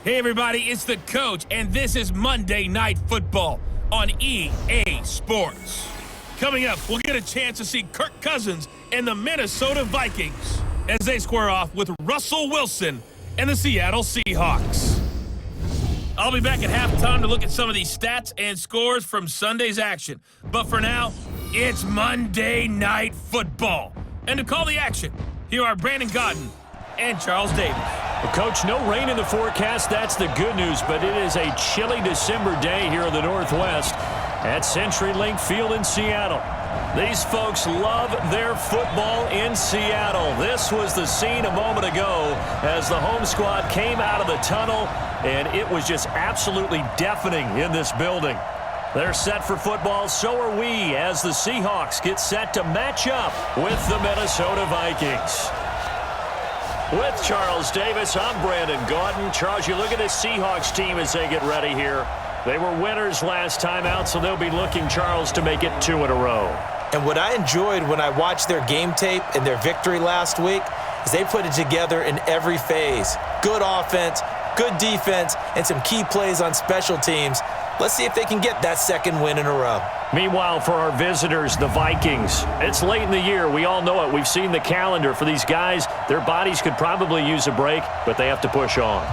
Hey everybody, it's the coach, and this is Monday Night Football on EA Sports. Coming up, we'll get a chance to see Kirk Cousins and the Minnesota Vikings as they square off with Russell Wilson and the Seattle Seahawks. I'll be back at halftime to look at some of these stats and scores from Sunday's action. But for now, it's Monday Night Football. And to call the action, here are Brandon Godden and Charles Davis. Well, Coach, no rain in the forecast. That's the good news, but it is a chilly December day here in the Northwest at CenturyLink Field in Seattle. These folks love their football in Seattle. This was the scene a moment ago as the home squad came out of the tunnel, and it was just absolutely deafening in this building. They're set for football, so are we, as the Seahawks get set to match up with the Minnesota Vikings. With Charles Davis, I'm Brandon Godden. Charles, you look at this Seahawks team as they get ready here. They were winners last time out, so they'll be looking, Charles, to make it 2 in a row. And what I enjoyed when I watched their game tape and their victory last week is they put it together in every phase. Good offense, good defense, and some key plays on special teams. Let's see if they can get that second win in a row. Meanwhile, for our visitors, the Vikings, it's late in the year. We all know it. We've seen the calendar for these guys. Their bodies could probably use a break, but they have to push on.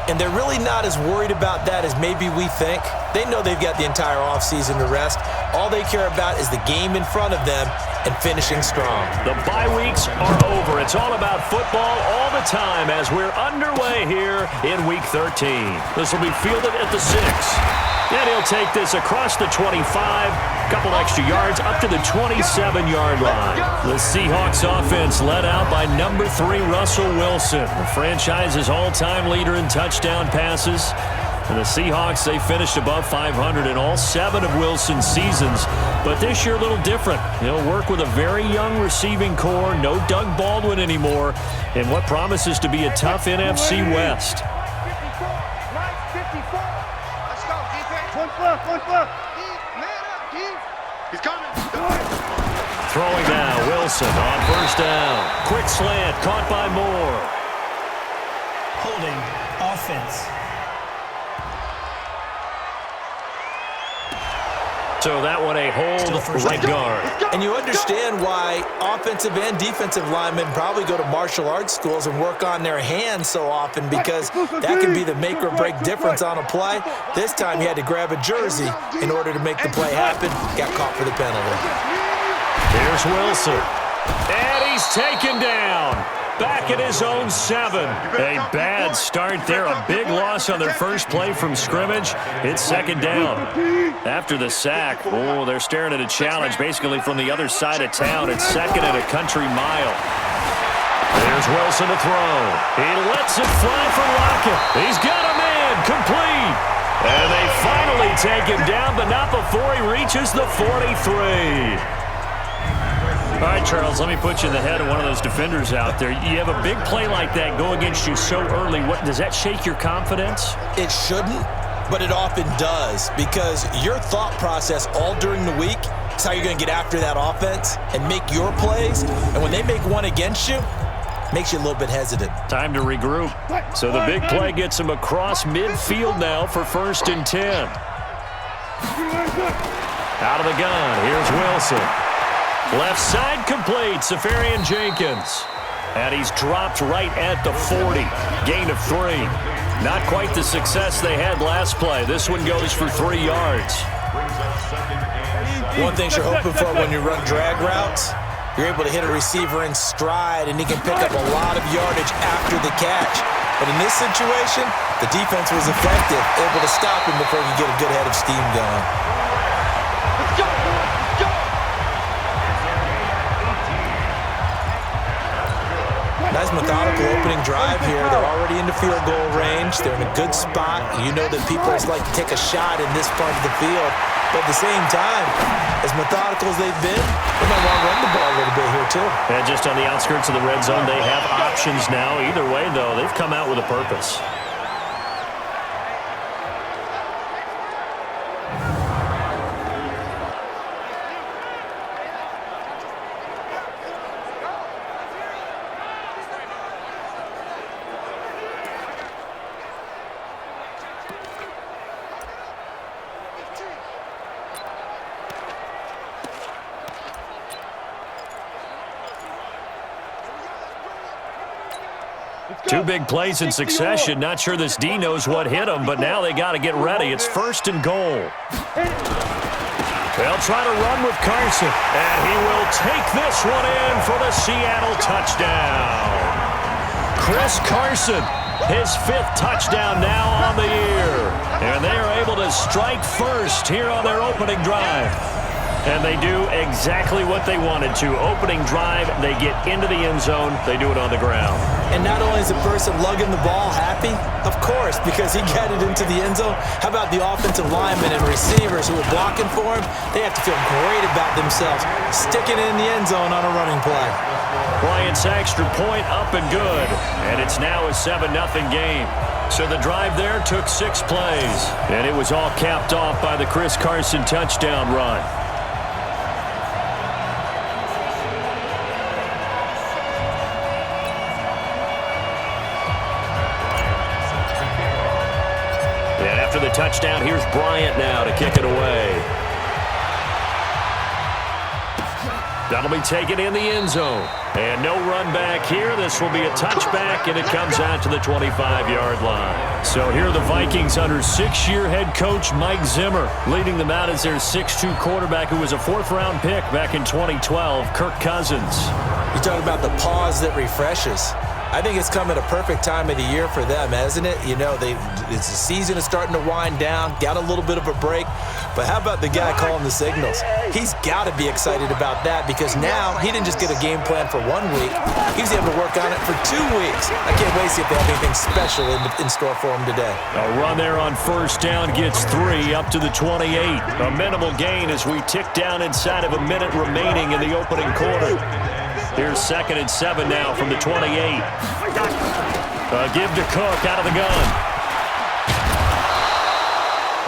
And they're really not as worried about that as maybe we think. They know they've got the entire offseason to rest. All they care about is the game in front of them and finishing strong. The bye weeks are over. It's all about football all the time as we're underway here in Week 13. This will be fielded at the 6. And he'll take this across the 25, couple extra yards up to the 27-yard line. The Seahawks offense led out by number 3, Russell Wilson, the franchise's all-time leader in touchdown passes. And the Seahawks, they finished above 500 in all 7 of Wilson's seasons. But this year a little different. He'll work with a very young receiving core, no Doug Baldwin anymore, in what promises to be a tough NFC West. He's coming. Throwing now, Wilson on first down. Quick slant, caught by Moore. Holding offense. So that one a hold, right guard. And you understand why offensive and defensive linemen probably go to martial arts schools and work on their hands so often, because that can be the make or break difference on a play. This time he had to grab a jersey in order to make the play happen. Got caught for the penalty. Here's Wilson. And he's taken down. Back at his own 7. A bad start there. A big loss on their first play from scrimmage. It's second down. After the sack, they're staring at a challenge basically from the other side of town. It's second and a country mile. There's Wilson to throw. He lets it fly for Lockett. He's got a man. Complete. And they finally take him down, but not before he reaches the 43. All right, Charles, let me put you in the head of one of those defenders out there. You have a big play like that go against you so early. What does that shake your confidence? It shouldn't, but it often does, because your thought process all during the week is how you're going to get after that offense and make your plays. And when they make one against you, it makes you a little bit hesitant. Time to regroup. So the big play gets him across midfield now for 1st and 10. Out of the gun, here's Wilson. Left side complete, Safarian Jenkins. And he's dropped right at the 40. Gain of 3. Not quite the success they had last play. This one goes for 3 yards. One thing you're hoping for when you run drag routes, you're able to hit a receiver in stride, and he can pick up a lot of yardage after the catch. But in this situation, the defense was effective, able to stop him before he could get a good head of steam going. Nice methodical opening drive here. They're already into field goal range. They're in a good spot. You know that people like to take a shot in this part of the field. But at the same time, as methodical as they've been, they might want to run the ball a little bit here too. And just on the outskirts of the red zone, they have options now. Either way, though, they've come out with a purpose. Two big plays in succession. Not sure this D knows what hit him, but now they got to get ready. It's 1st and goal. They'll try to run with Carson, and he will take this one in for the Seattle touchdown. Chris Carson, his 5th touchdown now on the year. And they are able to strike first here on their opening drive. And they do exactly what they wanted to. Opening drive, they get into the end zone. They do it on the ground. And not only is the person lugging the ball happy, of course, because he got it into the end zone. How about the offensive linemen and receivers who are blocking for him? They have to feel great about themselves, sticking it in the end zone on a running play. Bryant's extra point up and good. And it's now a 7-0 game. So the drive there took 6 plays. And it was all capped off by the Chris Carson touchdown run. And after the touchdown, here's Bryant now to kick it away. That'll be taken in the end zone. And no run back here. This will be a touchback, and it comes out to the 25-yard line. So here are the Vikings under 6-year head coach Mike Zimmer, leading them out as their 6'2 quarterback who was a 4th-round pick back in 2012, Kirk Cousins. You talk about the pause that refreshes. I think it's come at a perfect time of the year for them, hasn't it? You know, the season is starting to wind down, got a little bit of a break. But how about the guy calling the signals? He's got to be excited about that because now he didn't just get a game plan for 1 week. He's able to work on it for 2 weeks. I can't wait to see if they have anything special in store for him today. A run there on 1st down gets 3 up to the 28. A minimal gain as we tick down inside of a minute remaining in the opening quarter. Here's 2nd and 7 now from the 28. Give to Cook out of the gun.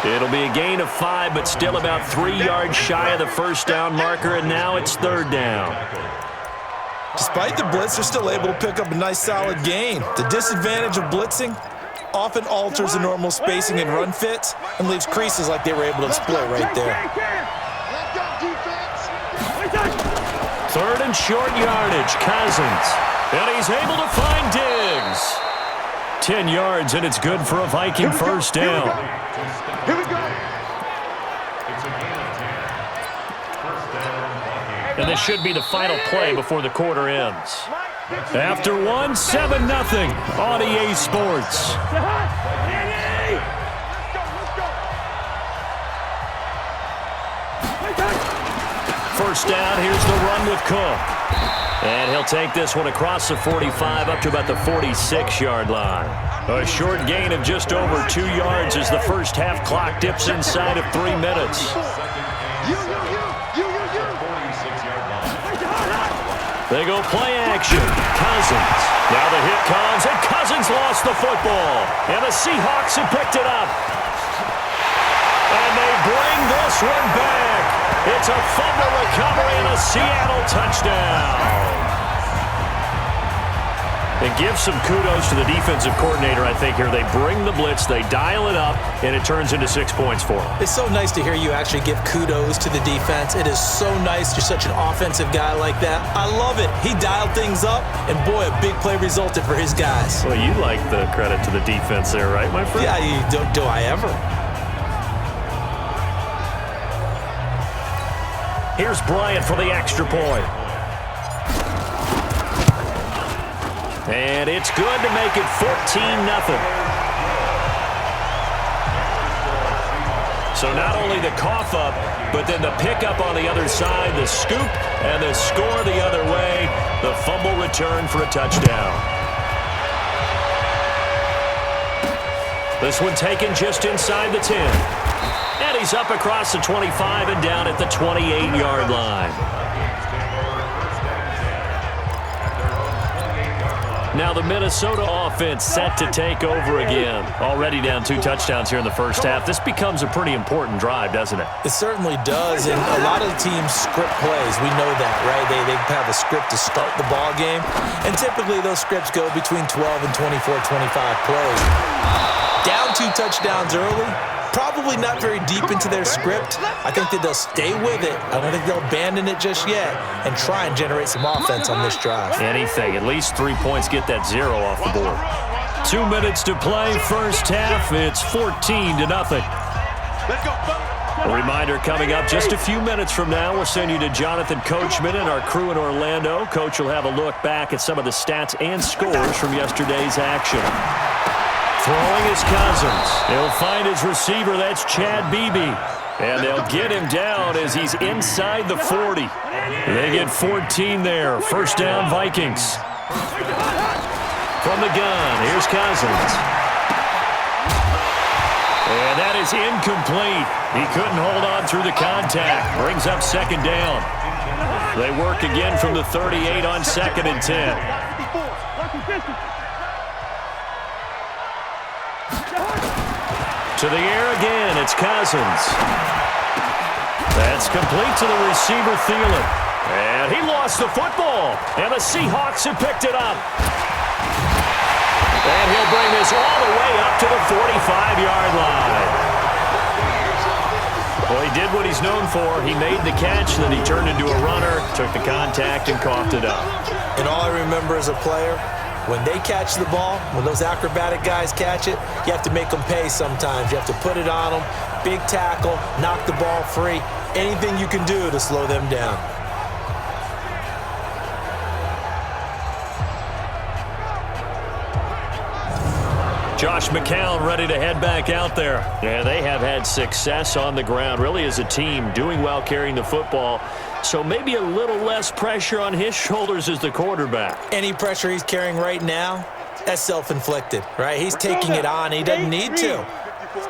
It'll be a gain of 5, but still about 3 yards shy of the 1st down marker, and now it's 3rd down. Despite the blitz, they're still able to pick up a nice solid gain. The disadvantage of blitzing often alters the normal spacing and run fits and leaves creases like they were able to exploit right there. 3rd and short yardage, Cousins. And he's able to find Diggs. 10 yards, and it's good for a Viking 1st down. Here we go. And this should be the final play before the quarter ends. After 1, 7-0 on EA Sports. First down, here's the run with Cook. And he'll take this one across the 45 up to about the 46-yard line. A short gain of just over 2 yards as the first half clock dips inside of 3 minutes. They go play action. Cousins. Now the hit comes, and Cousins lost the football. And the Seahawks have picked it up. And they bring this one back. It's a fumble recovery and a Seattle touchdown. And give some kudos to the defensive coordinator, I think, here. They bring the blitz, they dial it up, and it turns into 6 points for them. It's so nice to hear you actually give kudos to the defense. It is so nice. You're such an offensive guy like that. I love it. He dialed things up, and boy, a big play resulted for his guys. Well, you like the credit to the defense there, right, my friend? Yeah, do I ever? Here's Bryant for the extra point. And it's good to make it 14-0. So not only the cough up, but then the pickup on the other side, the scoop, and the score the other way. The fumble return for a touchdown. This one taken just inside the 10. And he's up across the 25 and down at the 28-yard line. Now the Minnesota offense set to take over again. Already down 2 touchdowns here in the first half. This becomes a pretty important drive, doesn't it? It certainly does, and a lot of teams script plays. We know that, right? They have a script to start the ball game, and typically those scripts go between 12 and 24, 25 plays. Down 2 touchdowns early. Probably not very deep into their script. I think that they'll stay with it. I don't think they'll abandon it just yet and try and generate some offense on this drive. Anything. At least 3 points get that 0 off the board. 2 minutes to play. First half, it's 14-0. A reminder coming up just a few minutes from now, we'll send you to Jonathan Coachman and our crew in Orlando. Coach will have a look back at some of the stats and scores from yesterday's action. Throwing is Cousins. He'll find his receiver. That's Chad Beebe. And they'll get him down as he's inside the 40. They get 14 there. First down, Vikings. From the gun, here's Cousins. And that is incomplete. He couldn't hold on through the contact. Brings up second down. They work again from the 38 on 2nd and 10. To the air again, it's Cousins. That's complete to the receiver, Thielen. And he lost the football. And the Seahawks have picked it up. And he'll bring this all the way up to the 45-yard line. Well, he did what he's known for. He made the catch, then he turned into a runner, took the contact, and coughed it up. And all I remember as a player, when they catch the ball, when those acrobatic guys catch it, you have to make them pay sometimes. You have to put it on them, big tackle, knock the ball free, anything you can do to slow them down. Josh McCown ready to head back out there. Yeah, they have had success on the ground, really as a team, doing well carrying the football. So maybe a little less pressure on his shoulders as the quarterback. Any pressure he's carrying right now, that's self-inflicted, right? He's taking it on. He doesn't need to.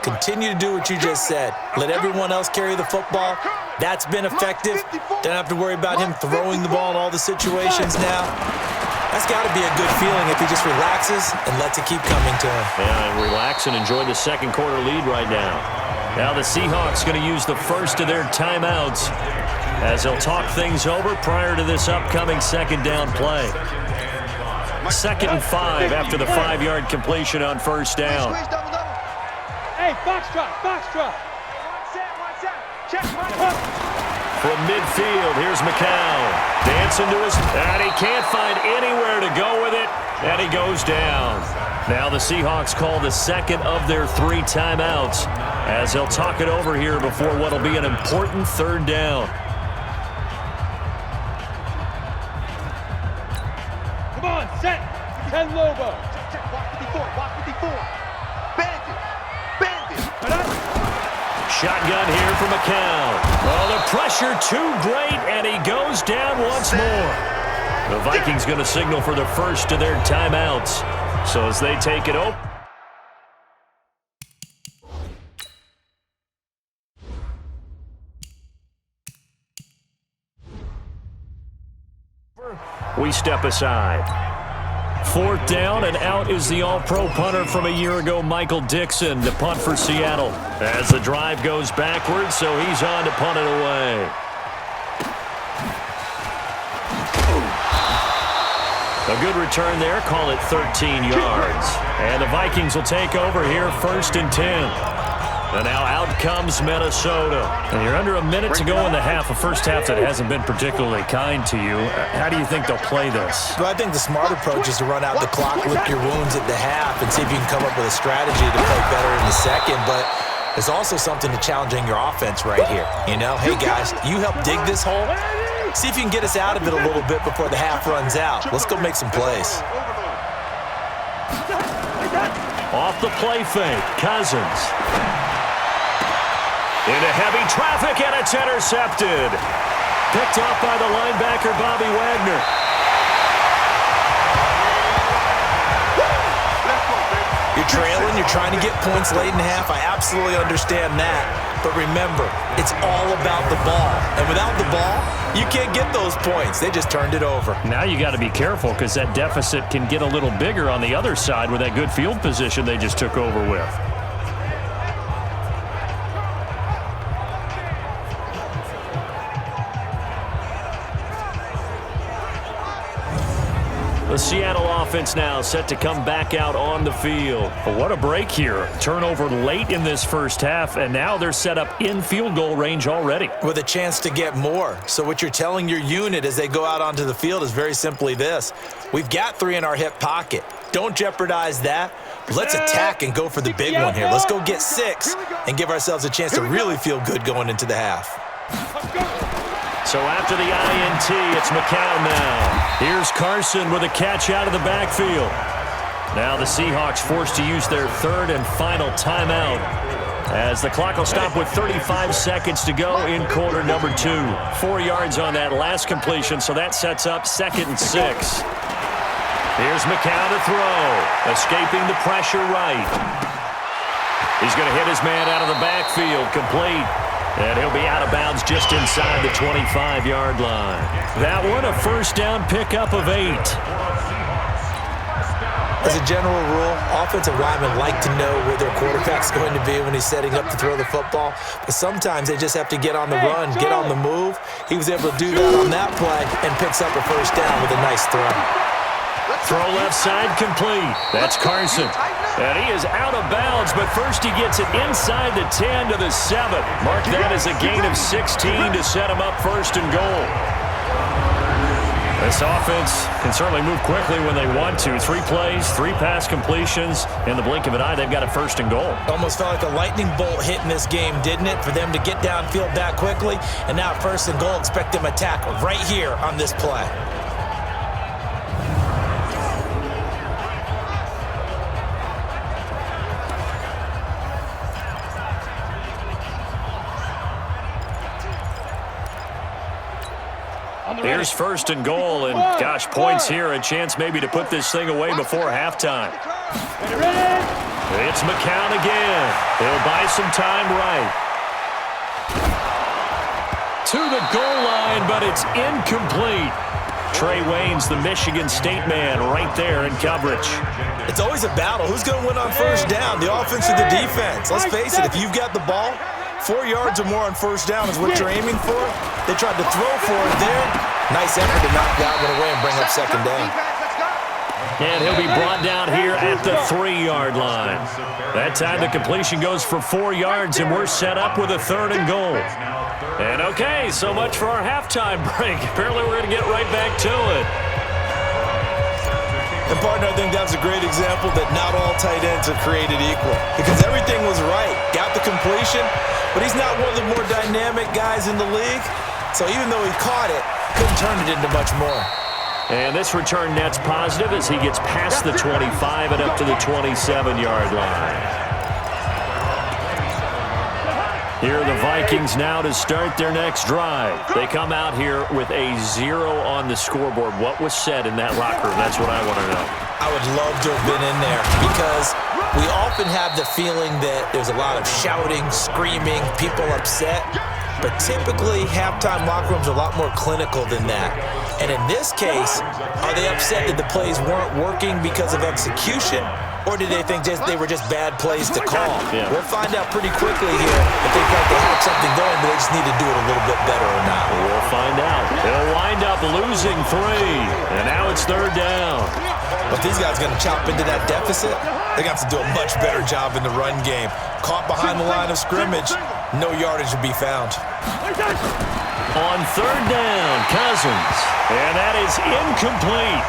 Continue to do what you just said. Let everyone else carry the football. That's been effective. Don't have to worry about him throwing the ball in all the situations now. That's got to be a good feeling if he just relaxes and lets it keep coming to him. Yeah, and relax and enjoy the second quarter lead right now. Now the Seahawks going to use the first of their timeouts as they'll talk things over prior to this upcoming second down play. 2nd and 5 after the 5-yard completion on first down. Hey, box drop. Check. From midfield, here's McCown. Dancing to his... And he can't find anywhere to go with it. And he goes down. Now the Seahawks call the second of their 3 timeouts as they'll talk it over here before what will be an important third down. Come on, set. 10 Lobo. Check. Walk 54. Bandit. Shotgun here for McCown. Oh, the pressure too great, and he goes down once more. The Vikings going to signal for the first of their timeouts. So as they take it over. We step aside. 4th down, and out is the all-pro punter from a year ago, Michael Dixon, to punt for Seattle. As the drive goes backwards, so he's on to punt it away. A good return there, call it 13 yards. And the Vikings will take over here, 1st and 10. And now out comes Minnesota. And you're under a minute to go in the half, a first half that hasn't been particularly kind to you. How do you think they'll play this? Well, I think the smart approach is to run out the clock, lick your wounds at the half, and see if you can come up with a strategy to play better in the second. But there's also something to challenging your offense right here. You know, hey, guys, you help dig this hole. See if you can get us out of it a little bit before the half runs out. Let's go make some plays. Off the play fake, Cousins. Into heavy traffic, and it's intercepted. Picked off by the linebacker, Bobby Wagner. You're trailing, you're trying to get points late in half. I absolutely understand that. But remember, it's all about the ball. And without the ball, you can't get those points. They just turned it over. Now you got to be careful because that deficit can get a little bigger on the other side with that good field position they just took over with. The Seattle offense now set to come back out on the field. But what a break here. Turnover late in this first half, and now they're set up in field goal range already. With a chance to get more. So what you're telling your unit as they go out onto the field is very simply this. We've got 3 in our hip pocket. Don't jeopardize that. Let's attack and go for the big one here. Let's go get 6 and give ourselves a chance to really feel good going into the half. So after the INT, it's McCown now. Here's Carson with a catch out of the backfield. Now the Seahawks forced to use their 3rd and final timeout, as the clock will stop with 35 seconds to go in quarter number 2. 4 yards on that last completion, so that sets up 2nd and 6. Here's McCown to throw, escaping the pressure right. He's going to hit his man out of the backfield, complete. And he'll be out of bounds just inside the 25-yard line. That one, a first down pickup of 8. As a general rule, offensive linemen like to know where their quarterback's going to be when he's setting up to throw the football. But sometimes they just have to get on the run, get on the move. He was able to do that on that play and picks up a first down with a nice throw. Throw left side complete. That's Carson. And he is out of bounds, but first he gets it inside the 10 to the 7. Mark that as a gain of 16 to set him up 1st and goal. This offense can certainly move quickly when they want to. 3 plays, 3 pass completions. In the blink of an eye, they've got a 1st and goal. Almost felt like a lightning bolt hit in this game, didn't it? For them to get downfield that quickly. And now 1st and goal, expect them to attack right here on this play. Here's 1st and goal, and gosh, points here, a chance maybe to put this thing away before halftime. It's McCown again. He'll buy some time right. To the goal line, but it's incomplete. Trey Wayne's the Michigan State man right there in coverage. It's always a battle. Who's going to win on 1st down, the offense or the defense? Let's face it, if you've got the ball, 4 yards or more on 1st down is what you're aiming for. They tried to throw for it there. Nice effort to knock that one away and bring up 2nd down. And he'll be brought down here at the 3-yard line. That time the completion goes for 4 yards, and we're set up with a 3rd and goal. And okay, so much for our halftime break. Apparently we're going to get right back to it. And partner, I think that was a great example that not all tight ends are created equal, because everything was right. Got the completion, but he's not one of the more dynamic guys in the league. So even though he caught it, couldn't turn it into much more. And this return net's positive as he gets past the 25 and up to the 27-yard line. Here are the Vikings now to start their next drive. They come out here with a 0 on the scoreboard. What was said in that locker room? That's what I want to know. I would love to have been in there, because we often have the feeling that there's a lot of shouting, screaming, people upset. But typically, halftime locker rooms are a lot more clinical than that. And in this case, are they upset that the plays weren't working because of execution? Or did they think they were just bad plays to call? Yeah. We'll find out pretty quickly here if they felt they had something going, but they just need to do it a little bit better or not. We'll find out. They'll wind up losing 3. And now it's 3rd down. But these guys are going to chop into that deficit. They're going to have to do a much better job in the run game. Caught behind the line of scrimmage, no yardage to be found. On 3rd down, Cousins. And that is incomplete.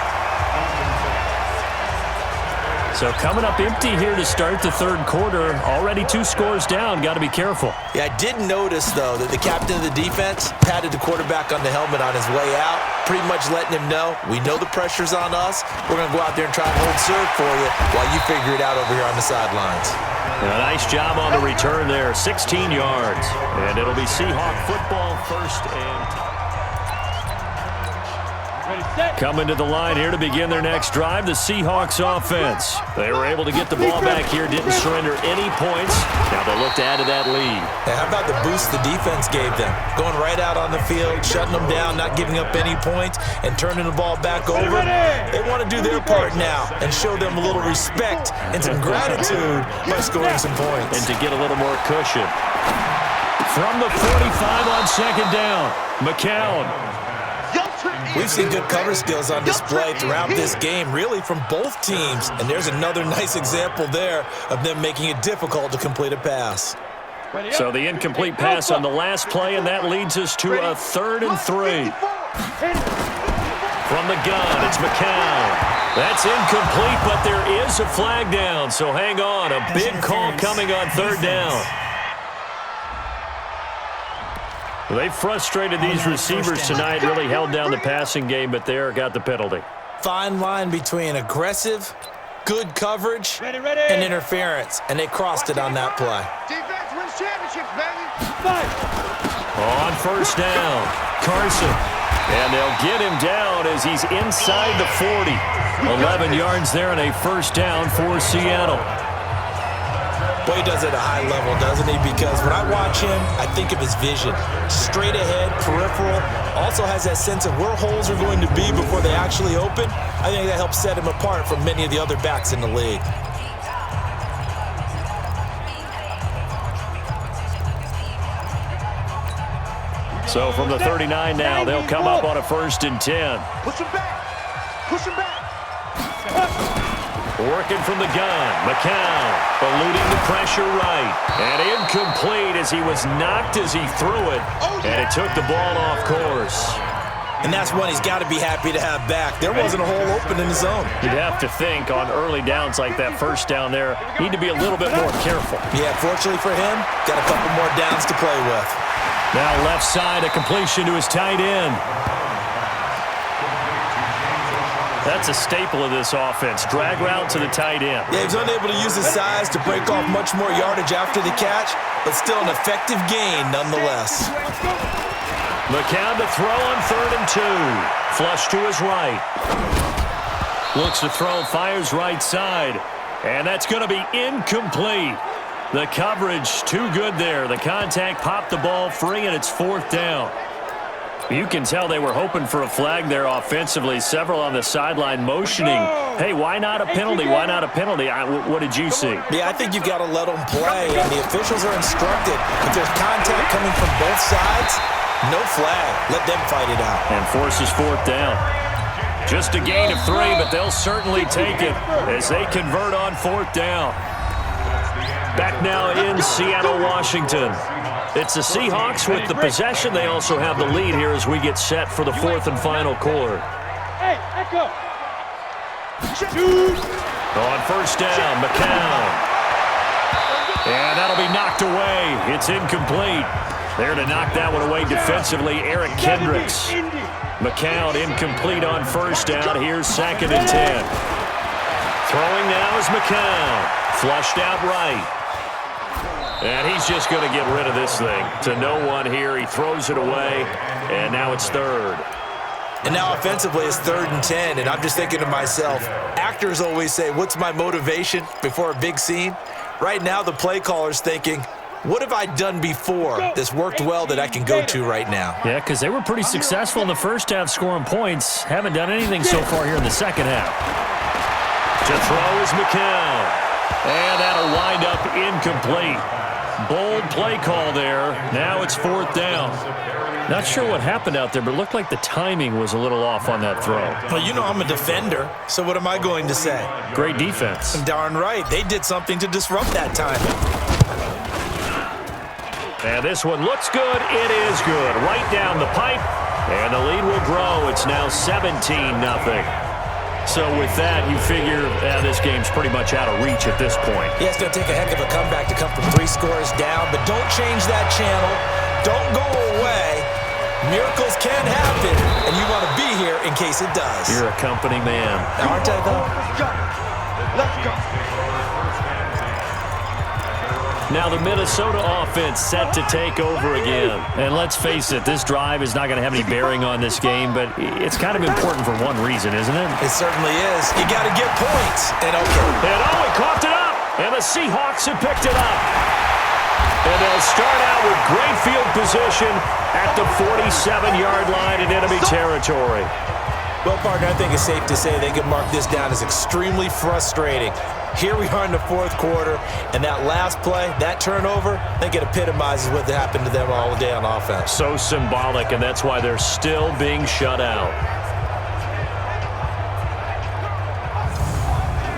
So coming up empty here to start the 3rd quarter. Already 2 scores down. Got to be careful. Yeah, I did notice, though, that the captain of the defense patted the quarterback on the helmet on his way out, pretty much letting him know, we know the pressure's on us. We're going to go out there and try and hold serve for you while you figure it out over here on the sidelines. A nice job on the return there. 16 yards. And it'll be Seahawk football 1st and 10. Coming to the line here to begin their next drive, the Seahawks offense. They were able to get the ball back here, didn't surrender any points. Now they look to add to that lead. And how about the boost the defense gave them? Going right out on the field, shutting them down, not giving up any points, and turning the ball back over. They want to do their part now and show them a little respect and some gratitude by scoring some points. And to get a little more cushion. From the 45 on 2nd down, McCown. We've seen good cover skills on display throughout this game, really from both teams. And there's another nice example there of them making it difficult to complete a pass. So the incomplete pass on the last play, and that leads us to a 3rd and 3. From the gun, it's McCown. That's incomplete, but there is a flag down. So hang on, a big call coming on 3rd down. They frustrated these receivers tonight, really held down the passing game, but there got the penalty. Fine line between aggressive, good coverage, and interference, and they crossed it on that play. Defense wins championships, baby. On 1st down, Carson. And they'll get him down as he's inside the 40. 11 yards there and a 1st down for Seattle. Boy, he does it at a high level, doesn't he? Because when I watch him, I think of his vision. Straight ahead, peripheral. Also has that sense of where holes are going to be before they actually open. I think that helps set him apart from many of the other backs in the league. So from the 39 now, they'll come up on a 1st and 10. Push him back. Push him back. Working from the gun, McCown eluding the pressure right. And incomplete as he was knocked as he threw it. And it took the ball off course. And that's one he's got to be happy to have back. There wasn't a hole open in the zone. You'd have to think on early downs like that 1st down there, need to be a little bit more careful. Yeah, fortunately for him, got a couple more downs to play with. Now left side, a completion to his tight end. That's a staple of this offense. Drag route to the tight end. Yeah, he was unable to use his size to break off much more yardage after the catch, but still an effective gain nonetheless. McCown to throw on 3rd and 2. Flush to his right. Looks to throw, fires right side. And that's going to be incomplete. The coverage too good there. The contact popped the ball free, and it's 4th down. You can tell they were hoping for a flag there offensively. Several on the sideline motioning. Hey, why not a penalty? Why not a penalty? What did you see? Yeah, I think you've got to let them play, and the officials are instructed. If there's contact coming from both sides, no flag. Let them fight it out. And forces 4th down. Just a gain of 3, but they'll certainly take it as they convert on 4th down. Back now in Seattle, Washington. It's the Seahawks with the possession. They also have the lead here as we get set for the 4th and final quarter. Hey, echo. On 1st down, McCown. And that'll be knocked away. It's incomplete. There to knock that one away defensively, Eric Kendricks. McCown incomplete on 1st down. Here's 2nd and 10. Throwing now is McCown. Flushed out right. And he's just going to get rid of this thing. To no one here. He throws it away. And now it's 3rd. And now offensively it's 3rd and 10. And I'm just thinking to myself, actors always say, what's my motivation before a big scene? Right now the play caller's thinking, what have I done before that's worked well that I can go to right now? Yeah, because they were pretty successful in the 1st half scoring points. Haven't done anything so far here in the 2nd half. To throw is McCown. And that'll wind up incomplete. Bold play call there. Now it's 4th down. Not sure what happened out there, but it looked like the timing was a little off on that throw. Well, you know I'm a defender, so what am I going to say? Great defense. Darn right. They did something to disrupt that timing. And this one looks good. It is good. Right down the pipe. And the lead will grow. It's now 17-0. So with that, you figure this game's pretty much out of reach at this point. Yeah, it's going to take a heck of a comeback to come from 3 scores down, but don't change that channel. Don't go away. Miracles can happen, and you want to be here in case it does. You're a company man. Now, aren't I, though? Let's go. Now the Minnesota offense set to take over again. And let's face it, this drive is not going to have any bearing on this game, but it's kind of important for one reason, isn't it? It certainly is. You got to get points. And okay. And he coughed it up. And the Seahawks have picked it up. And they'll start out with great field position at the 47-yard line in enemy territory. Well, partner, I think it's safe to say they can mark this down as extremely frustrating. Here we are in the 4th quarter, and that last play, that turnover, I think it epitomizes what happened to them all day on offense. So symbolic, and that's why they're still being shut out.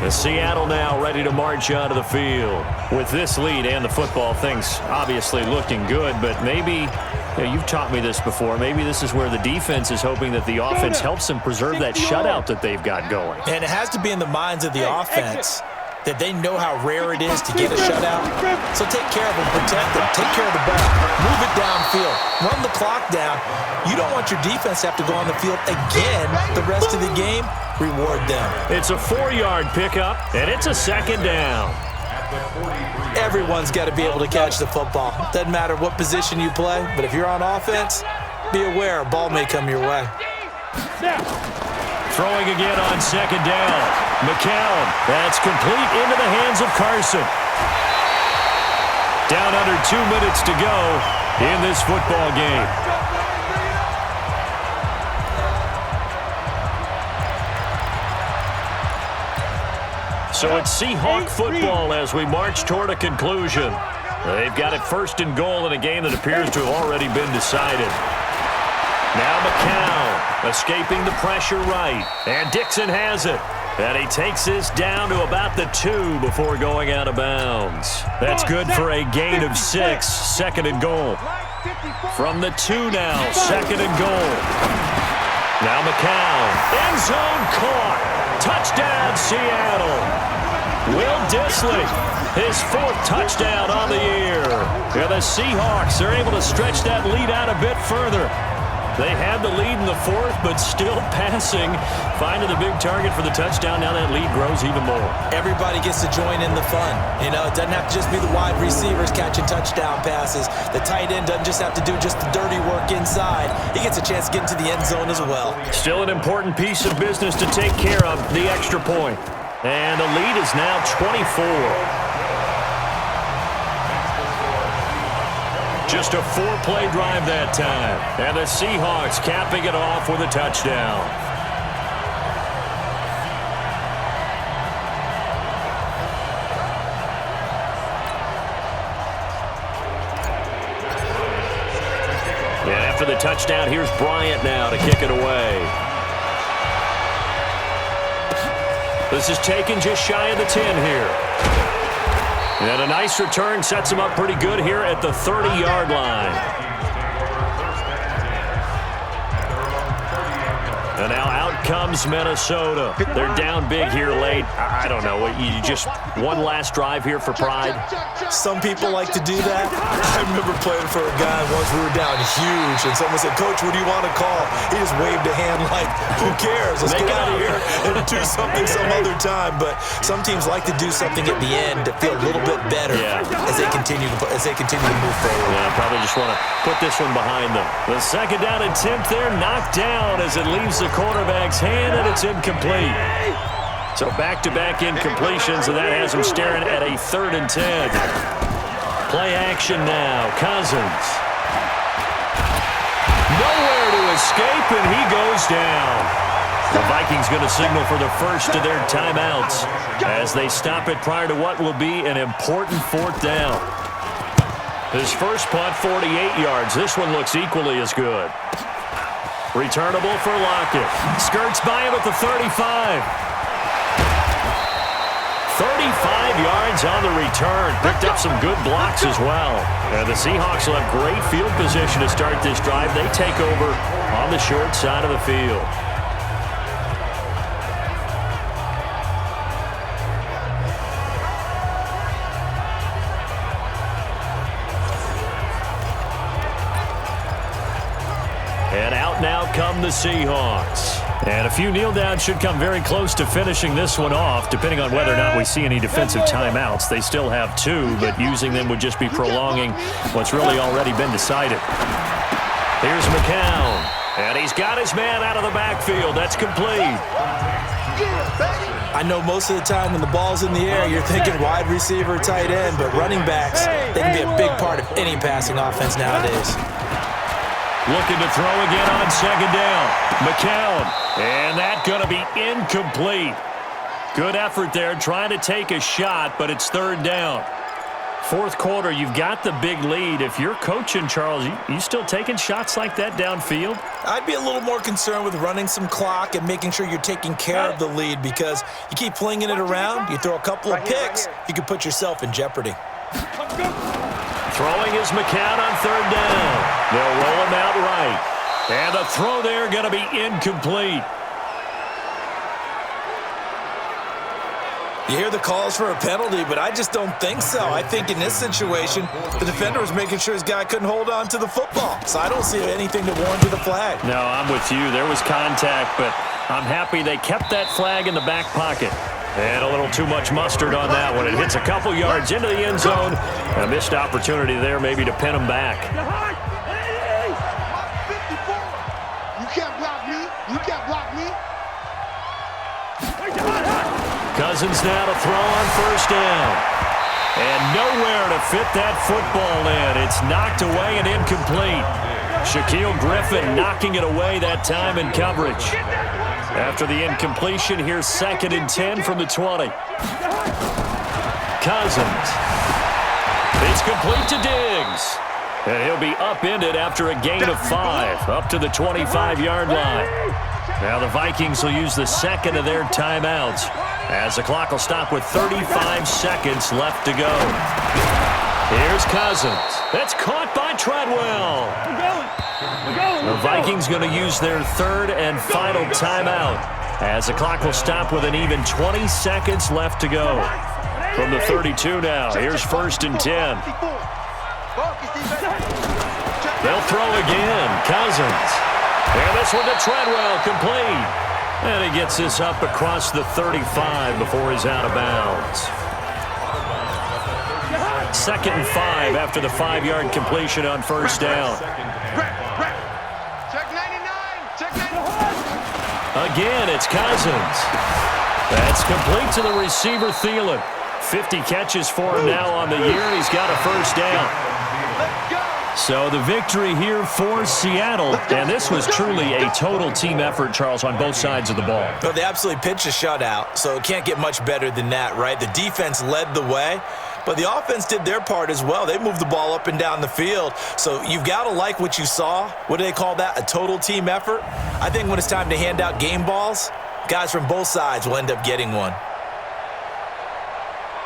Seattle now ready to march onto the field. With this lead and the football, things obviously looking good, but maybe, you've taught me this before, maybe this is where the defense is hoping that the offense helps them preserve that shutout that they've got going. And it has to be in the minds of the offense that they know how rare it is to get a shutout. So take care of them, protect them, take care of the ball, move it downfield, run the clock down. You don't want your defense to have to go on the field again the rest of the game. Reward them. It's a 4-yard pickup, and it's a second down. Everyone's got to be able to catch the football. Doesn't matter what position you play, but if you're on offense, be aware a ball may come your way. Throwing again on second down. McCown, that's complete into the hands of Carson. Down under 2 minutes to go in this football game. So it's Seahawk football as we march toward a conclusion. They've got it 1st and goal in a game that appears to have already been decided. Now McCown escaping the pressure right. And Dixon has it. And he takes this down to about the 2 before going out of bounds. That's good for a gain of 6. 2nd and goal. From the 2 now, 2nd and goal. Now McCown. End zone caught. Touchdown, Seattle. Will Dissly, his 4th touchdown on the year. And the Seahawks are able to stretch that lead out a bit further. They had the lead in the 4th, but still passing. Finding the big target for the touchdown. Now that lead grows even more. Everybody gets to join in the fun. It doesn't have to just be the wide receivers catching touchdown passes. The tight end doesn't just have to do just the dirty work inside. He gets a chance to get into the end zone as well. Still an important piece of business to take care of, the extra point. And the lead is now 24. Just a 4-play drive that time. And the Seahawks capping it off with a touchdown. And after the touchdown, here's Bryant now to kick it away. This is taken just shy of the 10 here. And a nice return sets him up pretty good here at the 30-yard line. And now out comes Minnesota. They're down big here late. I don't know. You just one last drive here for pride? Some people like to do that. I remember playing for a guy once we were down huge, and someone said, "Coach, what do you want to call?" He just waved a hand like, "Who cares? Let's get out of here and do something some other time." But some teams like to do something at the end to feel a little bit better as they continue to move forward. Yeah, probably just want to put this one behind them. The second down attempt there knocked down as it leaves the quarterback's hand, and it's incomplete. So back-to-back incompletions, and that has him staring at a 3rd and 10. Play action now. Cousins. Nowhere to escape, and he goes down. The Vikings going to signal for the first of their timeouts as they stop it prior to what will be an important 4th down. His first punt, 48 yards. This one looks equally as good. Returnable for Lockett. Skirts by him at the 35. 35 yards on the return. Picked up some good blocks as well. And the Seahawks will have great field position to start this drive. They take over on the short side of the field. And out now come the Seahawks. And a few kneel downs should come very close to finishing this one off, depending on whether or not we see any defensive timeouts. They still have 2, but using them would just be prolonging what's really already been decided. Here's McCown. And he's got his man out of the backfield. That's complete. I know most of the time when the ball's in the air, you're thinking wide receiver, tight end, but running backs, they can be a big part of any passing offense nowadays. Looking to throw again on second down. McCown. And that's going to be incomplete. Good effort there trying to take a shot, but it's 3rd down. Fourth quarter, you've got the big lead. If you're coaching, Charles, you still taking shots like that downfield? I'd be a little more concerned with running some clock and making sure you're taking care of the lead, because you keep flinging it around, you throw a couple of picks, you could put yourself in jeopardy. Throwing is McCown on third down. They'll roll him out right. And the throw there going to be incomplete. You hear the calls for a penalty, but I just don't think so. I think in this situation, the defender was making sure his guy couldn't hold on to the football. So I don't see anything to warrant the flag. No, I'm with you. There was contact, but I'm happy they kept that flag in the back pocket. And a little too much mustard on that one. It hits a couple yards into the end zone. A missed opportunity there maybe to pin him back. You can't block me. You can't block me. Cousins now to throw on first down. And nowhere to fit that football in. It's knocked away and incomplete. Shaquille Griffin knocking it away that time in coverage. After the incompletion, here's 2nd and 10 from the 20. Cousins. It's complete to Diggs. And he'll be upended after a gain of 5, up to the 25-yard line. Now the Vikings will use the second of their timeouts, as the clock will stop with 35 seconds left to go. Here's Cousins. That's caught by Treadwell. The Vikings going to use their third and final timeout, as the clock will stop with an even 20 seconds left to go. From the 32 now, here's 1st and 10. They'll throw again. Cousins. And this one to Treadwell, complete. And he gets this up across the 35 before he's out of bounds. 2nd and 5 after the 5-yard completion on first down. Check 99. Check 99. Again, it's Cousins. That's complete to the receiver, Thielen. 50 catches for him now on the year, and he's got a first down. So the victory here for Seattle, and this was truly a total team effort, Charles, on both sides of the ball. Well, they absolutely pitched a shutout, so it can't get much better than that, right? The defense led the way, but the offense did their part as well. They moved the ball up and down the field, so you've got to like what you saw. What do they call that? A total team effort? I think when it's time to hand out game balls, guys from both sides will end up getting one.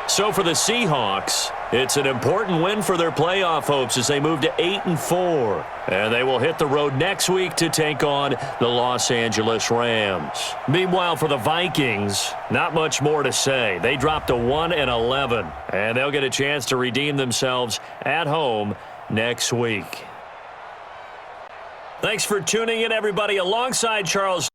So for the Seahawks, it's an important win for their playoff hopes as they move to 8-4. And they will hit the road next week to take on the Los Angeles Rams. Meanwhile, for the Vikings, not much more to say. They dropped to 1-11, and they'll get a chance to redeem themselves at home next week. Thanks for tuning in, everybody. Alongside Charles